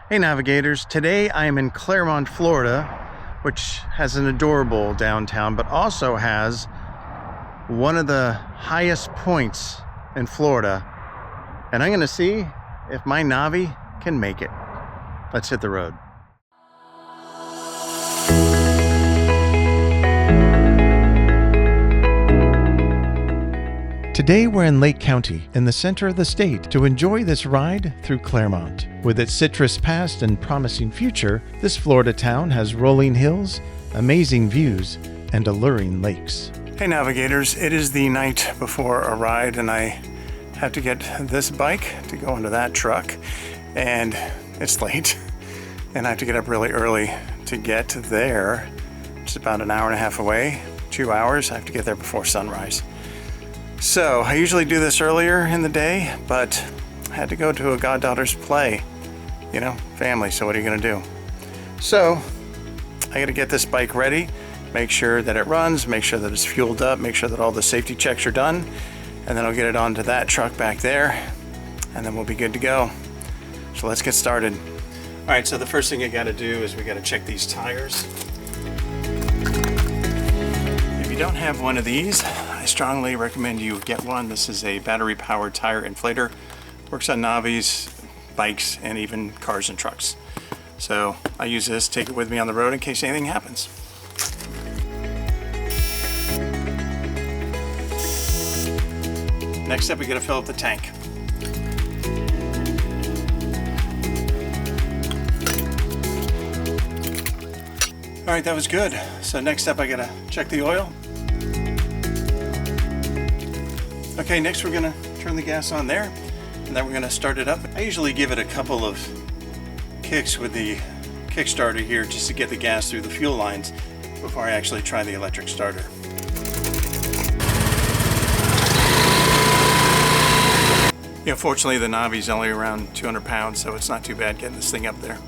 Hey navigators, today I am in Clermont, Florida, which has an adorable downtown, but also has one of the highest points in Florida. And I'm gonna see if my Navi can make it. Let's hit the road. Today we're in Lake County, in the center of the state, to enjoy this ride through Clermont. With its citrus past and promising future, this Florida town has rolling hills, amazing views, and alluring lakes. Hey navigators, it is the night before a ride and I have to get this bike to go into that truck, and it's late and I have to get up really early to get there. It's about an hour and a half away, 2 hours. I have to get there before sunrise. So I usually do this earlier in the day, but I had to go to a goddaughter's play, you know, family, so what are you gonna do? So I gotta get this bike ready, make sure that it runs, make sure that it's fueled up, make sure that all the safety checks are done, and then I'll get it onto that truck back there, and then we'll be good to go. So let's get started. All right, so the first thing you gotta do is we gotta check these tires. If you don't have one of these, I strongly recommend you get one. This is a battery-powered tire inflator. Works on Navis, bikes, and even cars and trucks. So I use this, take it with me on the road in case anything happens. Next up, we gotta fill up the tank. All right, that was good. So next up, I gotta check the oil. Okay, next we're gonna turn the gas on there, and then we're gonna start it up. I usually give it a couple of kicks with the Kickstarter here just to get the gas through the fuel lines before I actually try the electric starter. You know, fortunately the Navi's only around 200 pounds, so it's not too bad getting this thing up there.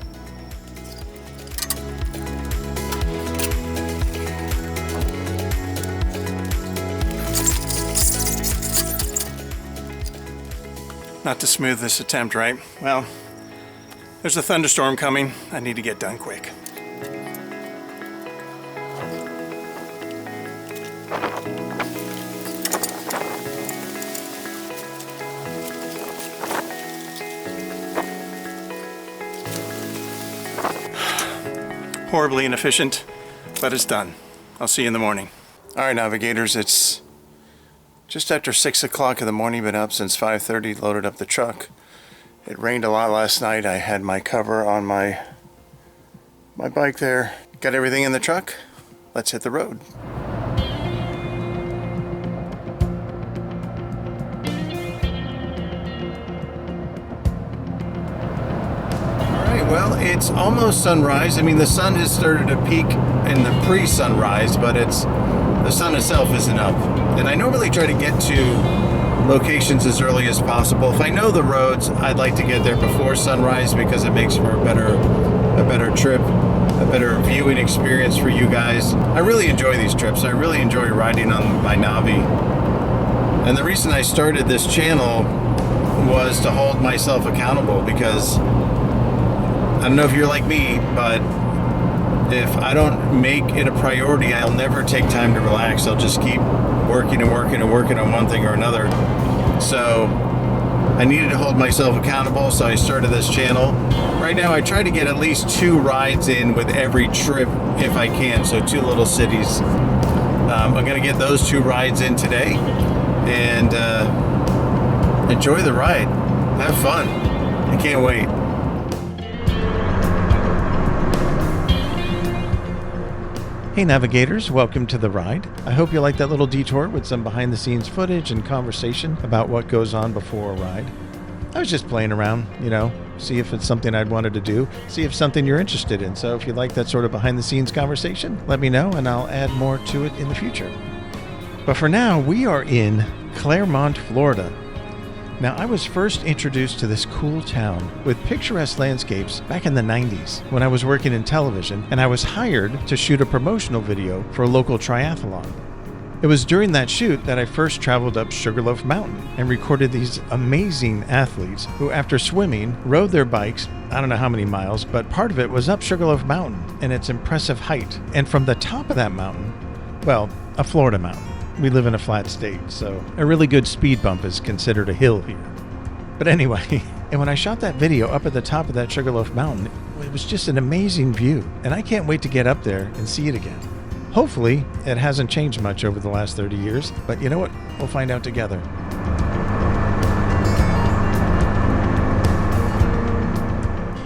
Not to smooth this attempt, right? Well, there's a thunderstorm coming. I need to get done quick. Horribly inefficient, but it's done. I'll see you in the morning. All right, navigators, it's just after 6 o'clock in the morning. Been up since 5:30, loaded up the truck. It rained a lot last night. I had my cover on my bike there. Got everything in the truck. Let's hit the road. Well, it's almost sunrise. I mean, the sun has started to peak in the pre-sunrise, but the sun itself isn't up. And I normally try to get to locations as early as possible. If I know the roads, I'd like to get there before sunrise because it makes for a better trip, a better viewing experience for you guys. I really enjoy these trips. I really enjoy riding on my Navi. And the reason I started this channel was to hold myself accountable, because I don't know if you're like me, but if I don't make it a priority, I'll never take time to relax. I'll just keep working and working and working on one thing or another. So I needed to hold myself accountable, so I started this channel. Right now I try to get at least 2 rides in with every trip if I can, so 2 little cities. I'm gonna get those 2 rides in today and enjoy the ride. Have fun. I can't wait. Hey navigators, welcome to the ride. I hope you like that little detour with some behind the scenes footage and conversation about what goes on before a ride. I was just playing around, you know, see if it's something I'd wanted to do, see if something you're interested in. So if you like that sort of behind the scenes conversation, let me know and I'll add more to it in the future. But for now, we are in Clermont, Florida. Now, I was first introduced to this cool town with picturesque landscapes back in the 90s when I was working in television, and I was hired to shoot a promotional video for a local triathlon. It was during that shoot that I first traveled up Sugarloaf Mountain and recorded these amazing athletes who, after swimming, rode their bikes, I don't know how many miles, but part of it was up Sugarloaf Mountain and its impressive height. And from the top of that mountain, well, a Florida mountain. We live in a flat state, so a really good speed bump is considered a hill here. But anyway, and when I shot that video up at the top of that Sugarloaf Mountain, it was just an amazing view, and I can't wait to get up there and see it again. Hopefully, it hasn't changed much over the last 30 years, but you know what? We'll find out together.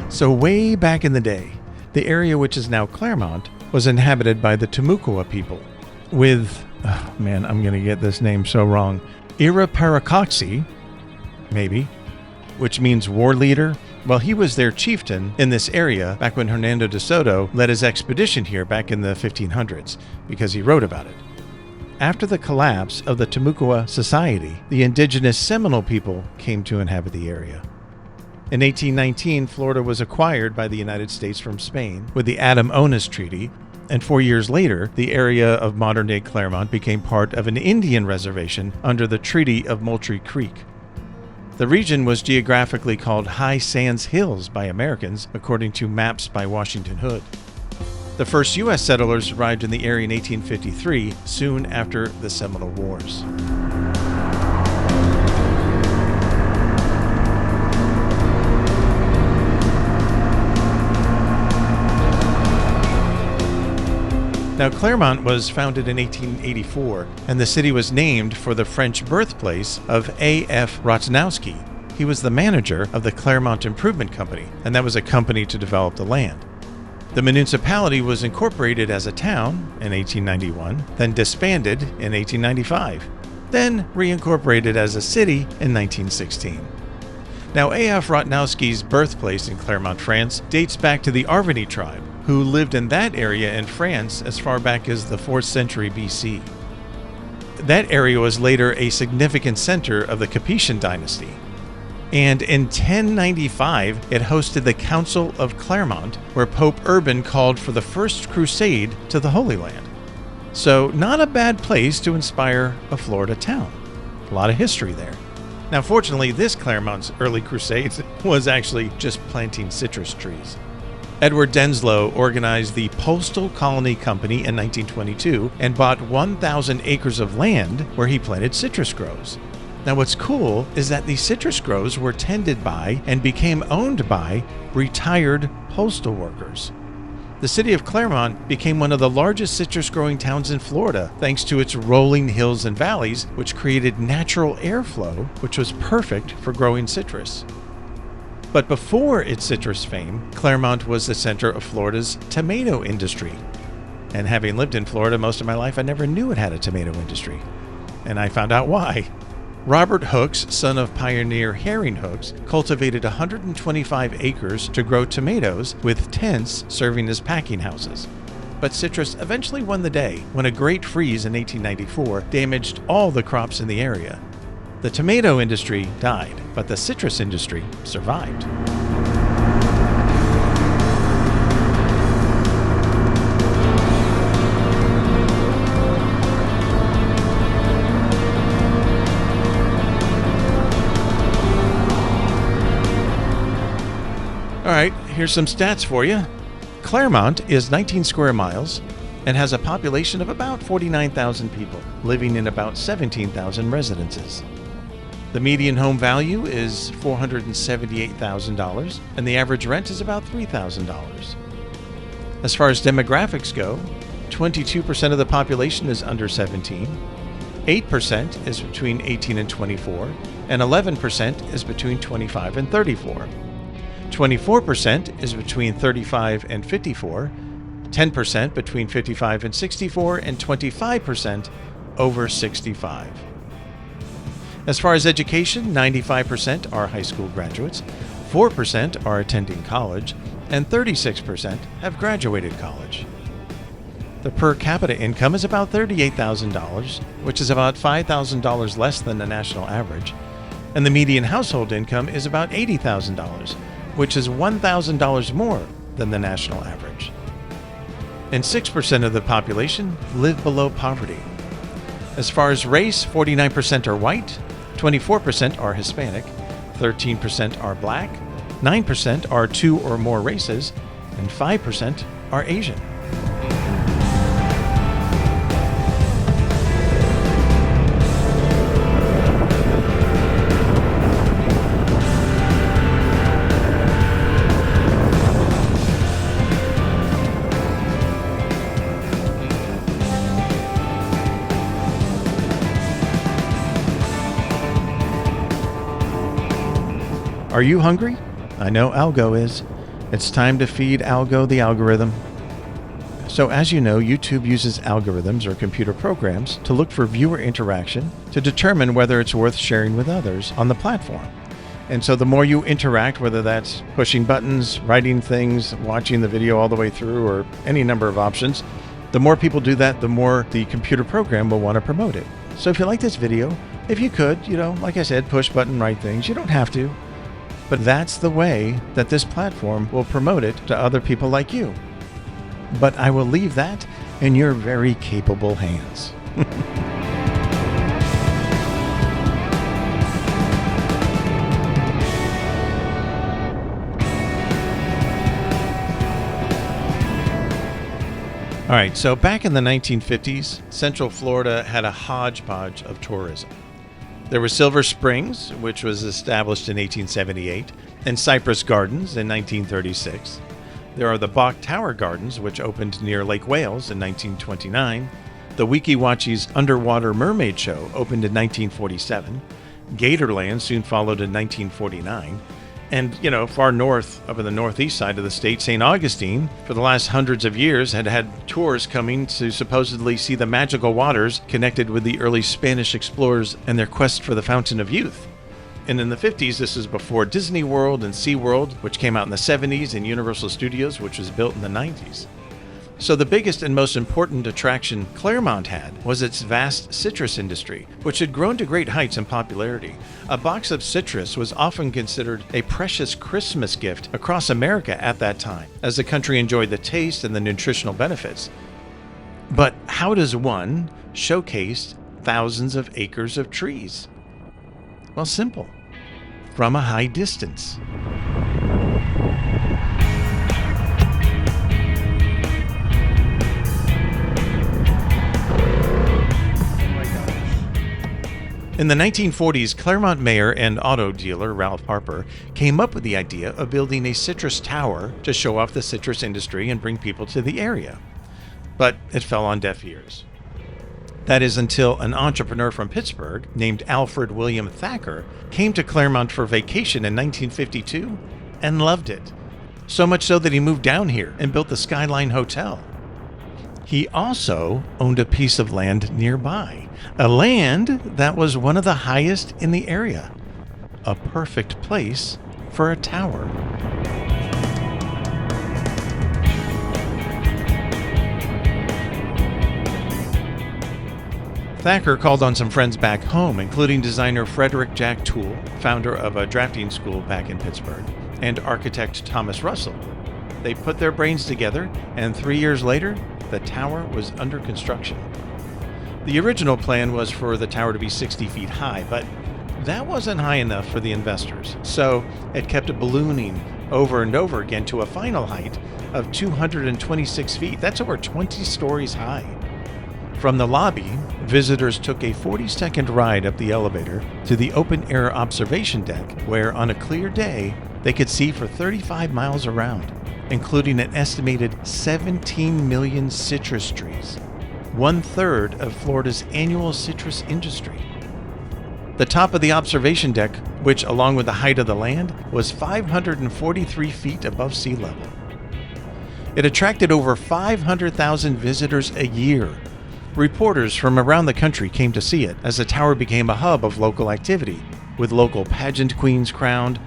So way back in the day, the area which is now Clermont was inhabited by the Timucua people with, oh man, I'm going to get this name so wrong, Iraparacoxi, maybe, which means war leader. Well, he was their chieftain in this area back when Hernando de Soto led his expedition here back in the 1500s, because he wrote about it. After the collapse of the Timucua society, the indigenous Seminole people came to inhabit the area. In 1819, Florida was acquired by the United States from Spain with the Adam-Onis Treaty, and 4 years later, the area of modern-day Clermont became part of an Indian reservation under the Treaty of Moultrie Creek. The region was geographically called High Sands Hills by Americans, according to maps by Washington Hood. The first U.S. settlers arrived in the area in 1853, soon after the Seminole Wars. Now, Clermont was founded in 1884, and the city was named for the French birthplace of A.F. Ratnowski. He was the manager of the Clermont Improvement Company, and that was a company to develop the land. The municipality was incorporated as a town in 1891, then disbanded in 1895, then reincorporated as a city in 1916. Now, A.F. Ratnowski's birthplace in Clermont, France, dates back to the Arvany tribe, who lived in that area in France as far back as the 4th century BC. That area was later a significant center of the Capetian dynasty. And in 1095, it hosted the Council of Clermont, where Pope Urban called for the First Crusade to the Holy Land. So not a bad place to inspire a Florida town. A lot of history there. Now, fortunately, this Clermont's early crusade was actually just planting citrus trees. Edward Denslow organized the Postal Colony Company in 1922 and bought 1,000 acres of land where he planted citrus groves. Now, what's cool is that these citrus groves were tended by and became owned by retired postal workers. The city of Clermont became one of the largest citrus growing towns in Florida thanks to its rolling hills and valleys, which created natural airflow, which was perfect for growing citrus. But before its citrus fame, Clermont was the center of Florida's tomato industry. And having lived in Florida most of my life, I never knew it had a tomato industry. And I found out why. Robert Hooks, son of pioneer Herring Hooks, cultivated 125 acres to grow tomatoes with tents serving as packing houses. But citrus eventually won the day when a great freeze in 1894 damaged all the crops in the area. The tomato industry died, but the citrus industry survived. All right, here's some stats for you. Clermont is 19 square miles and has a population of about 49,000 people, living in about 17,000 residences. The median home value is $478,000, and the average rent is about $3,000. As far as demographics go, 22% of the population is under 17, 8% is between 18 and 24, and 11% is between 25 and 34. 24% is between 35 and 54, 10% between 55 and 64, and 25% over 65. As far as education, 95% are high school graduates, 4% are attending college, and 36% have graduated college. The per capita income is about $38,000, which is about $5,000 less than the national average, and the median household income is about $80,000, which is $1,000 more than the national average. And 6% of the population live below poverty. As far as race, 49% are white, 24% are Hispanic, 13% are black, 9% are 2 or more races, and 5% are Asian. Are you hungry? I know Algo is. It's time to feed Algo the algorithm. So as you know, YouTube uses algorithms or computer programs to look for viewer interaction to determine whether it's worth sharing with others on the platform. And so the more you interact, whether that's pushing buttons, writing things, watching the video all the way through, or any number of options, the more people do that, the more the computer program will want to promote it. So if you like this video, if you could, like I said, push button, write things. You don't have to. But that's the way that this platform will promote it to other people like you. But I will leave that in your very capable hands. All right, so back in the 1950s, Central Florida had a hodgepodge of tourism. There was Silver Springs, which was established in 1878, and Cypress Gardens in 1936. There are the Bok Tower Gardens, which opened near Lake Wales in 1929. The Weeki Wachie's Underwater Mermaid Show opened in 1947. Gatorland soon followed in 1949. And, far north, up in the northeast side of the state, St. Augustine, for the last hundreds of years, had tours coming to supposedly see the magical waters connected with the early Spanish explorers and their quest for the Fountain of Youth. And in the 50s, this is before Disney World and SeaWorld, which came out in the 70s, and Universal Studios, which was built in the 90s. So the biggest and most important attraction Clermont had was its vast citrus industry, which had grown to great heights in popularity. A box of citrus was often considered a precious Christmas gift across America at that time, as the country enjoyed the taste and the nutritional benefits. But how does one showcase thousands of acres of trees? Well, simple. From a high distance. In the 1940s, Clermont mayor and auto dealer Ralph Harper came up with the idea of building a citrus tower to show off the citrus industry and bring people to the area. But it fell on deaf ears. That is until an entrepreneur from Pittsburgh named Alfred William Thacker came to Clermont for vacation in 1952 and loved it. So much so that he moved down here and built the Skyline Hotel. He also owned a piece of land nearby, a land that was one of the highest in the area. A perfect place for a tower. Thacker called on some friends back home, including designer Frederick Jack Toole, founder of a drafting school back in Pittsburgh, and architect Thomas Russell. They put their brains together, and 3 years later, the tower was under construction. The original plan was for the tower to be 60 feet high, but that wasn't high enough for the investors, so it kept ballooning over and over again to a final height of 226 feet. That's over 20 stories high. From the lobby, visitors took a 40-second ride up the elevator to the open-air observation deck, where on a clear day, they could see for 35 miles around, including an estimated 17 million citrus trees, 1/3 of Florida's annual citrus industry. The top of the observation deck, which along with the height of the land, was 543 feet above sea level. It attracted over 500,000 visitors a year. Reporters from around the country came to see it, as the tower became a hub of local activity, with local pageant queens crowned,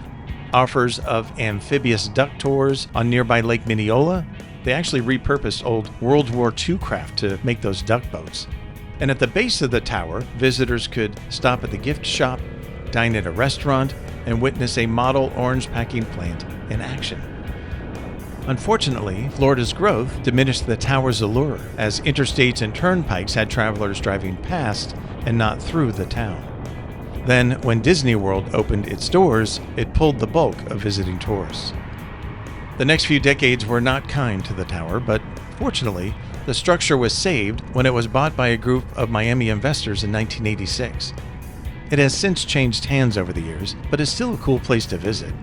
offers of amphibious duck tours on nearby Lake Mineola. They actually repurposed old World War II craft to make those duck boats. And at the base of the tower, visitors could stop at the gift shop, dine at a restaurant, and witness a model orange packing plant in action. Unfortunately, Florida's growth diminished the tower's allure, as interstates and turnpikes had travelers driving past and not through the town. Then, when Disney World opened its doors, it pulled the bulk of visiting tourists. The next few decades were not kind to the tower, but fortunately, the structure was saved when it was bought by a group of Miami investors in 1986. It has since changed hands over the years, but is still a cool place to visit.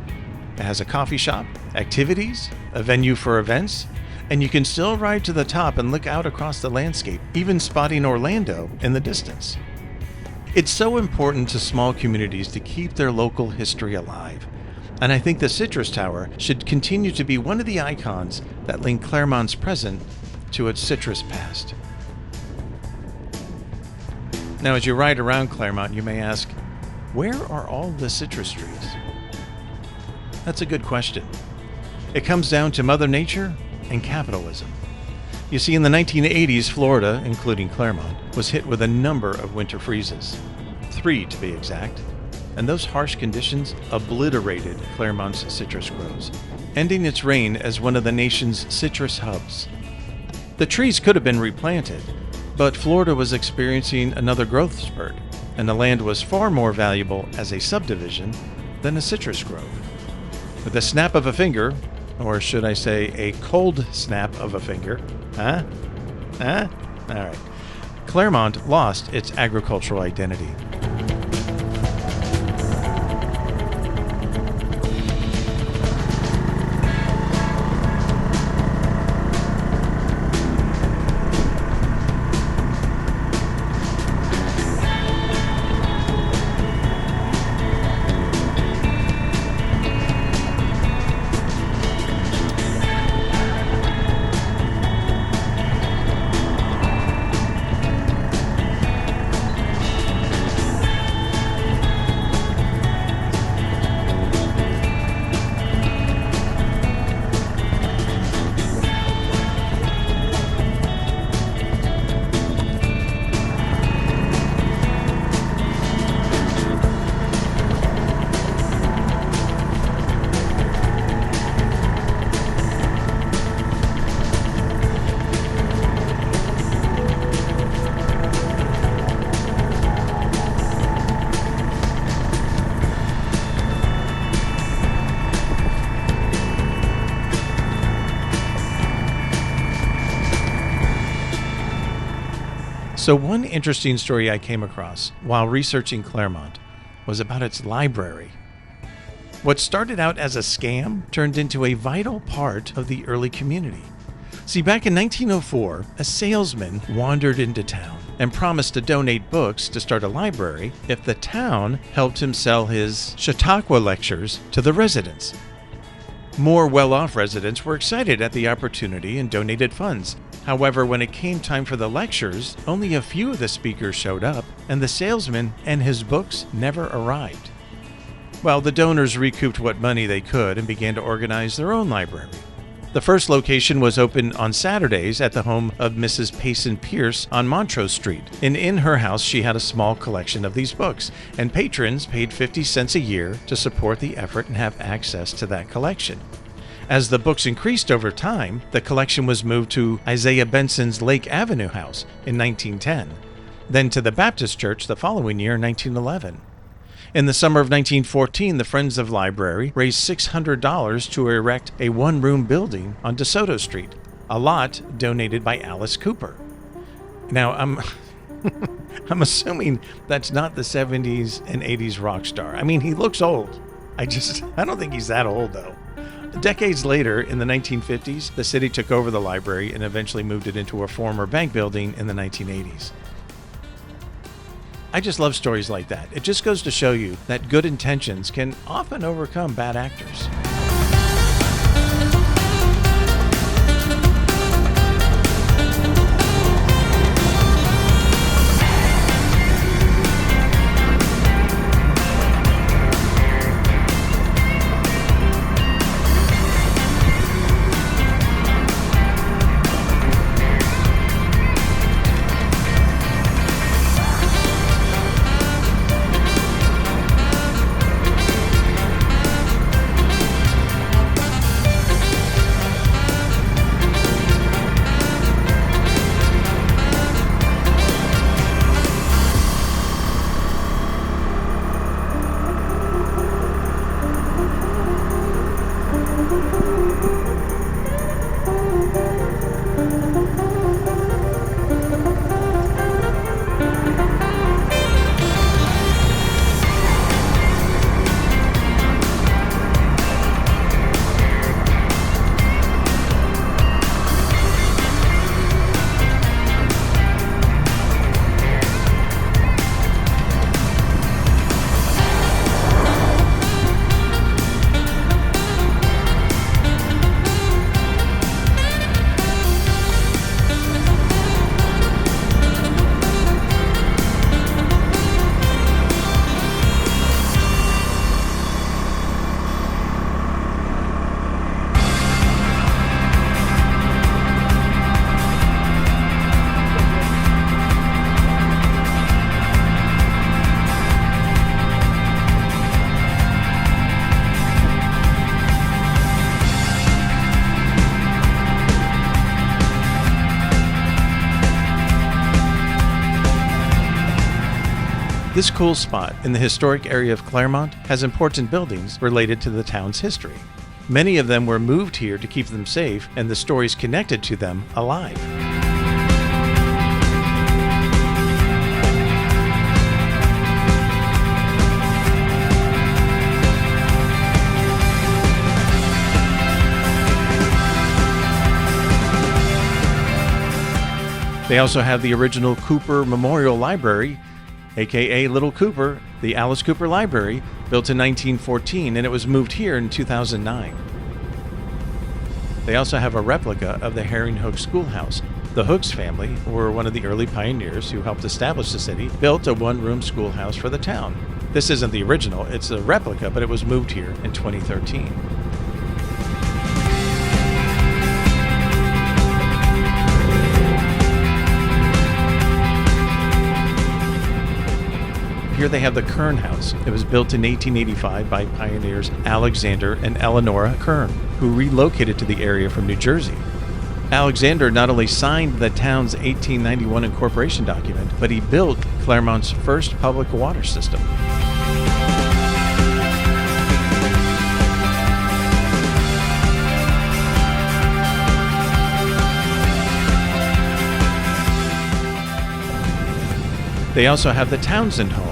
It has a coffee shop, activities, a venue for events, and you can still ride to the top and look out across the landscape, even spotting Orlando in the distance. It's so important to small communities to keep their local history alive, and I think the Citrus Tower should continue to be one of the icons that link Clermont's present to its citrus past. Now, as you ride around Clermont, you may ask, where are all the citrus trees? That's a good question. It comes down to Mother Nature and capitalism. You see, in the 1980s, Florida, including Clermont, was hit with a number of winter freezes. 3 to be exact. And those harsh conditions obliterated Clermont's citrus groves, ending its reign as one of the nation's citrus hubs. The trees could have been replanted, but Florida was experiencing another growth spurt, and the land was far more valuable as a subdivision than a citrus grove. With a snap of a finger, or should I say a cold snap of a finger, All right. Clermont lost its agricultural identity. So one interesting story I came across while researching Clermont was about its library. What started out as a scam turned into a vital part of the early community. See, back in 1904, a salesman wandered into town and promised to donate books to start a library if the town helped him sell his Chautauqua lectures to the residents. More well-off residents were excited at the opportunity and donated funds. However, when it came time for the lectures, only a few of the speakers showed up, and the salesman and his books never arrived. Well, the donors recouped what money they could and began to organize their own library. The first location was open on Saturdays at the home of Mrs. Payson Pierce on Montrose Street, and in her house she had a small collection of these books, and patrons paid 50 cents a year to support the effort and have access to that collection. As the books increased over time, the collection was moved to Isaiah Benson's Lake Avenue house in 1910, then to the Baptist Church the following year, 1911. In the summer of 1914, the Friends of Library raised $600 to erect a one-room building on DeSoto Street, a lot donated by Alice Cooper. Now, I'm assuming that's not the 70s and 80s rock star. I mean, he looks old. I don't think he's that old, though. Decades later, in the 1950s, the city took over the library and eventually moved it into a former bank building in the 1980s. I just love stories like that. It just goes to show you that good intentions can often overcome bad actors. This cool spot in the historic area of Clermont has important buildings related to the town's history. Many of them were moved here to keep them safe and the stories connected to them alive. They also have the original Cooper Memorial Library, aka Little Cooper, the Alice Cooper Library, built in 1914, and it was moved here in 2009. They also have a replica of the Herring Hook Schoolhouse. The Hooks family were one of the early pioneers who helped establish the city, built a one-room schoolhouse for the town. This isn't the original, it's a replica, but it was moved here in 2013. Here they have the Kern House. It was built in 1885 by pioneers Alexander and Eleonora Kern, who relocated to the area from New Jersey. Alexander not only signed the town's 1891 incorporation document, but he built Clermont's first public water system. They also have the Townsend home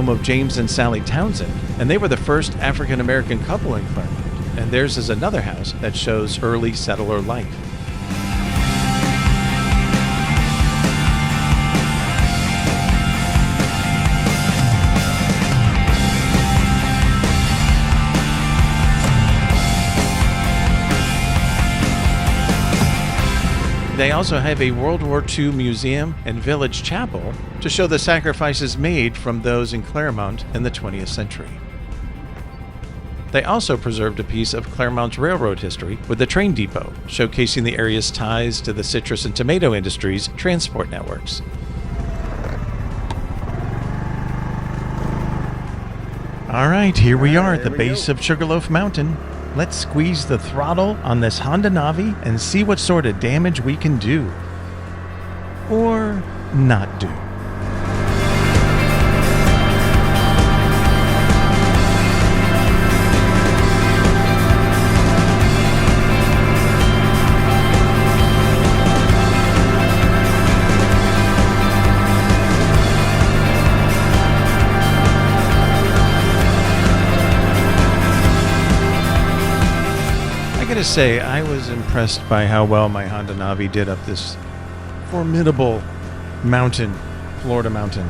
of James and Sally Townsend, and they were the first African-American couple in Clermont. And theirs is another house that shows early settler life. They also have a World War II museum and village chapel to show the sacrifices made from those in Clermont in the 20th century. They also preserved a piece of Clermont's railroad history with the train depot, showcasing the area's ties to the citrus and tomato industries' transport networks. All right, here we are at the base of Sugarloaf Mountain. Let's squeeze the throttle on this Honda Navi and see what sort of damage we can do. Or not do. To say, I was impressed by how well my Honda Navi did up this formidable mountain, Florida mountain.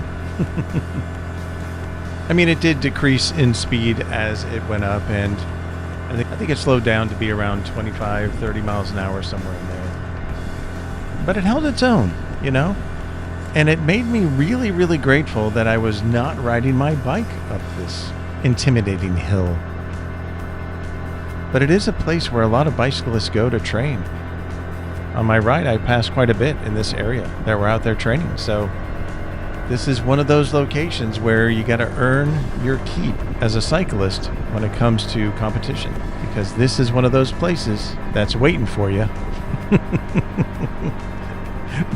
I mean, it did decrease in speed as it went up, and I think it slowed down to be around 25, 30 miles an hour, somewhere in there. But it held its own, you know? And it made me really, really grateful that I was not riding my bike up this intimidating hill. But it is a place where a lot of bicyclists go to train. On my right, I passed quite a bit in this area that were out there training. So this is one of those locations where you got to earn your keep as a cyclist when it comes to competition, because this is one of those places that's waiting for you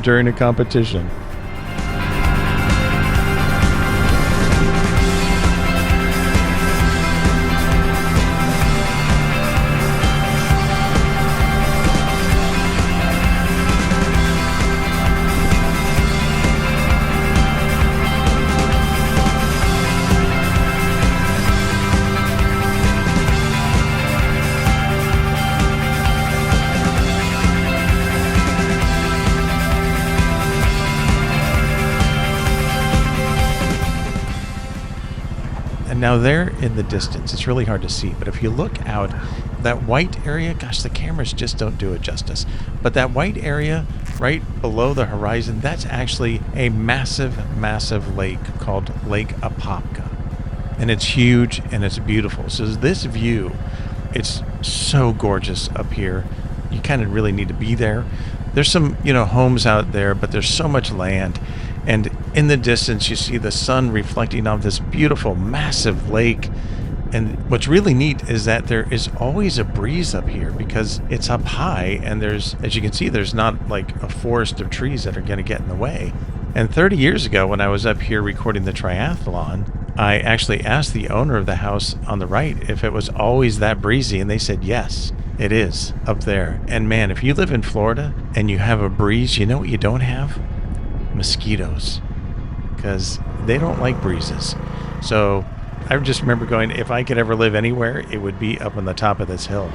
during a competition. Now there in the distance, it's really hard to see, but if you look out, that white area, gosh, the cameras just don't do it justice. But that white area right below the horizon, that's actually a massive, massive lake called Lake Apopka. And it's huge and it's beautiful. So this view, it's so gorgeous up here. You kind of really need to be there. There's some, homes out there, but there's so much land. And in the distance, you see the sun reflecting off this beautiful, massive lake. And what's really neat is that there is always a breeze up here because it's up high, and there's, as you can see, there's not like a forest of trees that are going to get in the way. And 30 years ago, when I was up here recording the triathlon, I actually asked the owner of the house on the right if it was always that breezy, and they said yes, it is up there. And man, if you live in Florida and you have a breeze, you know what you don't have? Mosquitoes, because they don't like breezes. So I just remember going, if I could ever live anywhere, it would be up on the top of this hill.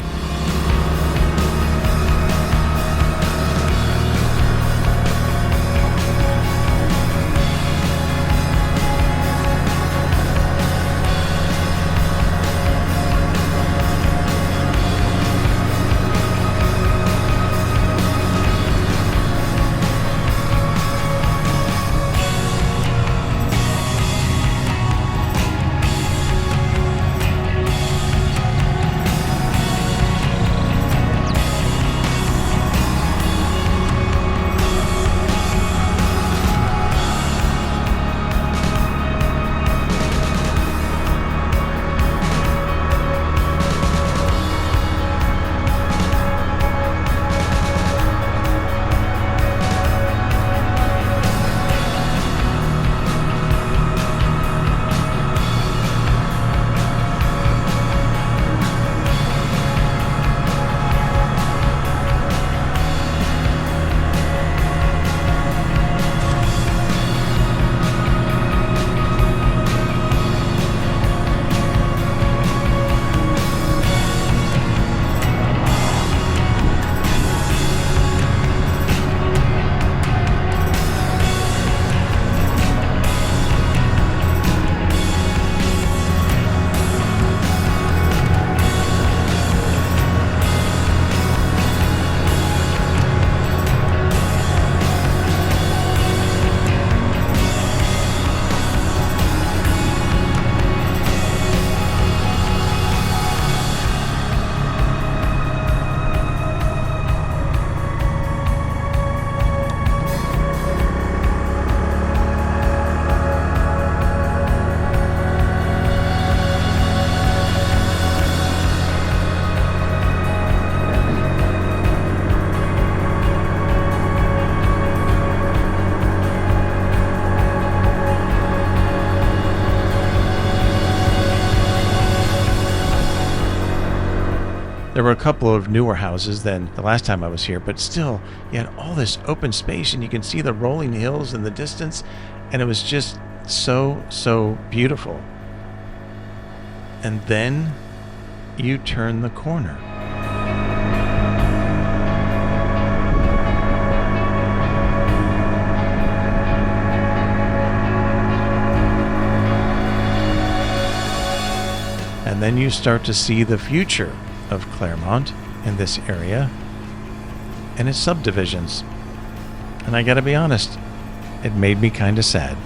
There were a couple of newer houses than the last time I was here, but still, you had all this open space and you can see the rolling hills in the distance, and it was just so beautiful. And then you turn the corner. And then you start to see the future of Clermont in this area and its subdivisions. And I gotta be honest, it made me kinda sad.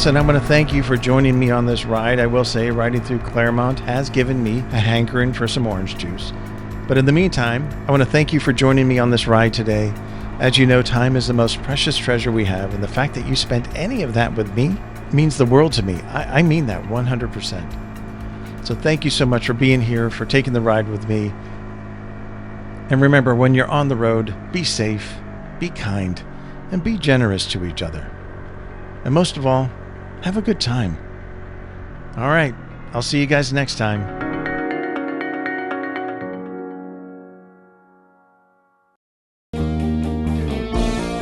listen, I want to thank you for joining me on this ride. I will say, riding through Clermont has given me a hankering for some orange juice. But in the meantime, I want to thank you for joining me on this ride today. As you know, time is the most precious treasure we have, and the fact that you spent any of that with me means the world to me. I mean that 100%. So thank you so much for being here, for taking the ride with me. And remember, when you're on the road, be safe, be kind, and be generous to each other. And most of all, have a good time. All right, I'll see you guys next time.